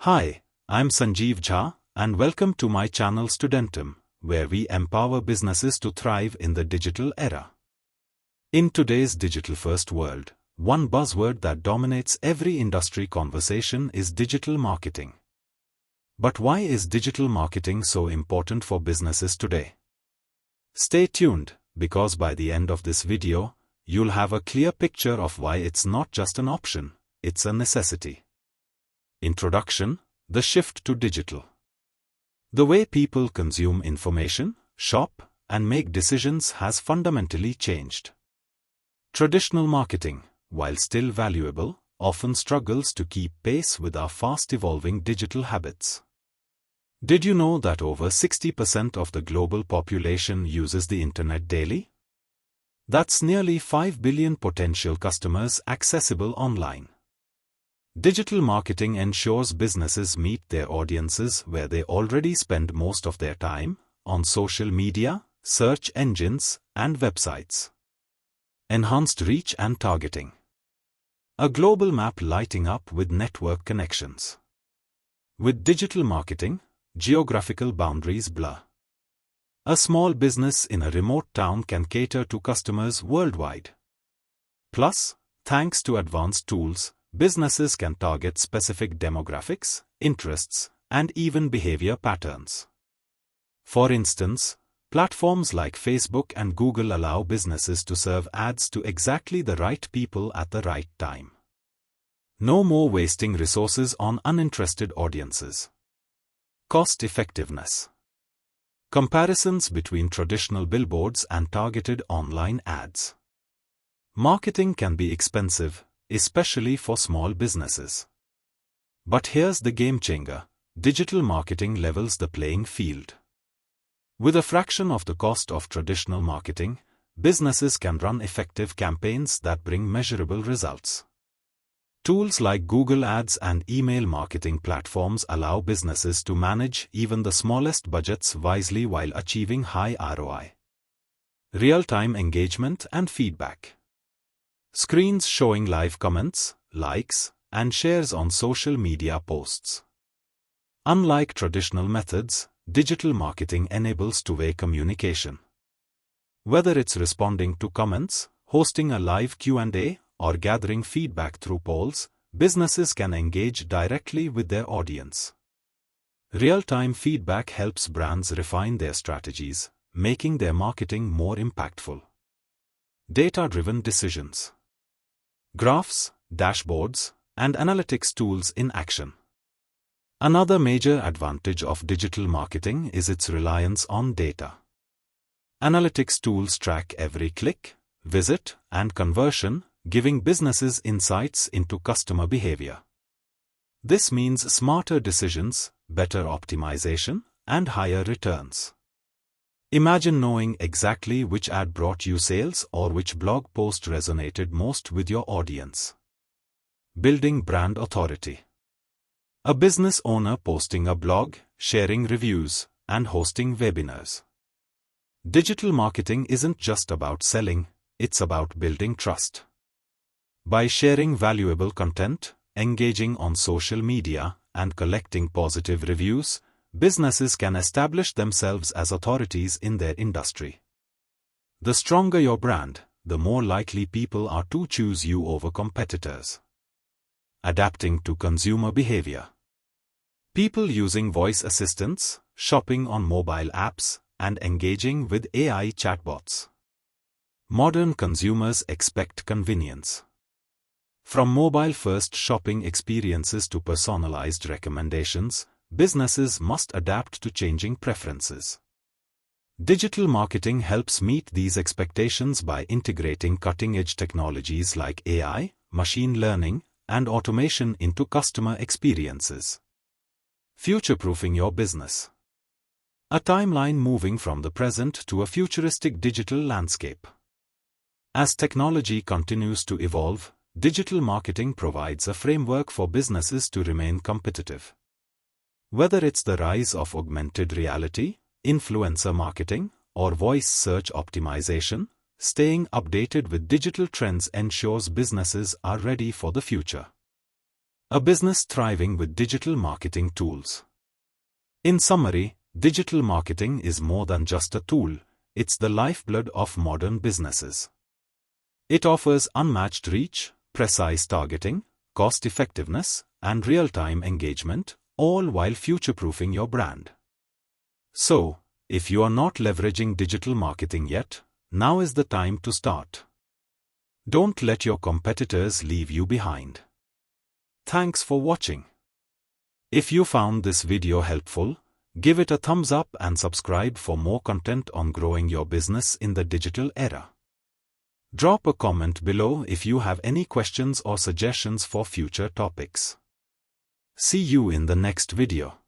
Hi, I'm Sanjeev Jha, and welcome to my channel Studentum, where we empower businesses to thrive in the digital era. In today's digital-first world, one buzzword that dominates every industry conversation is digital marketing. But why is digital marketing so important for businesses today? Stay tuned, because by the end of this video, you'll have a clear picture of why it's not just an option, it's a necessity. Introduction: the shift to digital. The way people consume information, shop, and make decisions has fundamentally changed. Traditional marketing, while still valuable, often struggles to keep pace with our fast-evolving digital habits. Did you know that over 60% of the global population uses the internet daily? That's nearly 5 billion potential customers accessible online. Digital marketing ensures businesses meet their audiences where they already spend most of their time, on social media, search engines, and websites. Enhanced reach and targeting. A global map lighting up with network connections. With digital marketing, geographical boundaries blur. A small business in a remote town can cater to customers worldwide. Plus, thanks to advanced tools, businesses can target specific demographics, interests, and even behavior patterns. For instance, platforms like Facebook and Google allow businesses to serve ads to exactly the right people at the right time. No more wasting resources on uninterested audiences. Cost effectiveness. Comparisons between traditional billboards and targeted online ads. Marketing can be expensive, especially for small businesses. But here's the game changer: digital marketing levels the playing field. With a fraction of the cost of traditional marketing, businesses can run effective campaigns that bring measurable results. Tools like Google Ads and email marketing platforms allow businesses to manage even the smallest budgets wisely while achieving high ROI. Real-time engagement and feedback. Screens showing live comments, likes, and shares on social media posts. Unlike traditional methods, digital marketing enables two-way communication. Whether it's responding to comments, hosting a live Q&A, or gathering feedback through polls, businesses can engage directly with their audience. Real-time feedback helps brands refine their strategies, making their marketing more impactful. Data-driven decisions. Graphs, dashboards, and analytics tools in action. Another major advantage of digital marketing is its reliance on data. Analytics tools track every click, visit, and conversion, giving businesses insights into customer behavior. This means smarter decisions, better optimization, and higher returns. Imagine knowing exactly which ad brought you sales or which blog post resonated most with your audience. Building brand authority. A business owner posting a blog, sharing reviews, and hosting webinars. Digital marketing isn't just about selling, it's about building trust. By sharing valuable content, engaging on social media, and collecting positive reviews, businesses can establish themselves as authorities in their industry. The stronger your brand, the more likely people are to choose you over competitors. Adapting to consumer behavior. People using voice assistants, shopping on mobile apps, and engaging with AI chatbots. Modern consumers expect convenience. From mobile-first shopping experiences to personalized recommendations, businesses must adapt to changing preferences. Digital marketing helps meet these expectations by integrating cutting-edge technologies like AI, machine learning, and automation into customer experiences. Future-proofing your business. A timeline moving from the present to a futuristic digital landscape. As technology continues to evolve, digital marketing provides a framework for businesses to remain competitive. Whether it's the rise of augmented reality, influencer marketing, or voice search optimization, staying updated with digital trends ensures businesses are ready for the future. A business thriving with digital marketing tools. In summary, digital marketing is more than just a tool, it's the lifeblood of modern businesses. It offers unmatched reach, precise targeting, cost-effectiveness, and real-time engagement, all while future-proofing your brand. So, if you are not leveraging digital marketing yet, now is the time to start. Don't let your competitors leave you behind. Thanks for watching. If you found this video helpful, give it a thumbs up and subscribe for more content on growing your business in the digital era. Drop a comment below if you have any questions or suggestions for future topics. See you in the next video.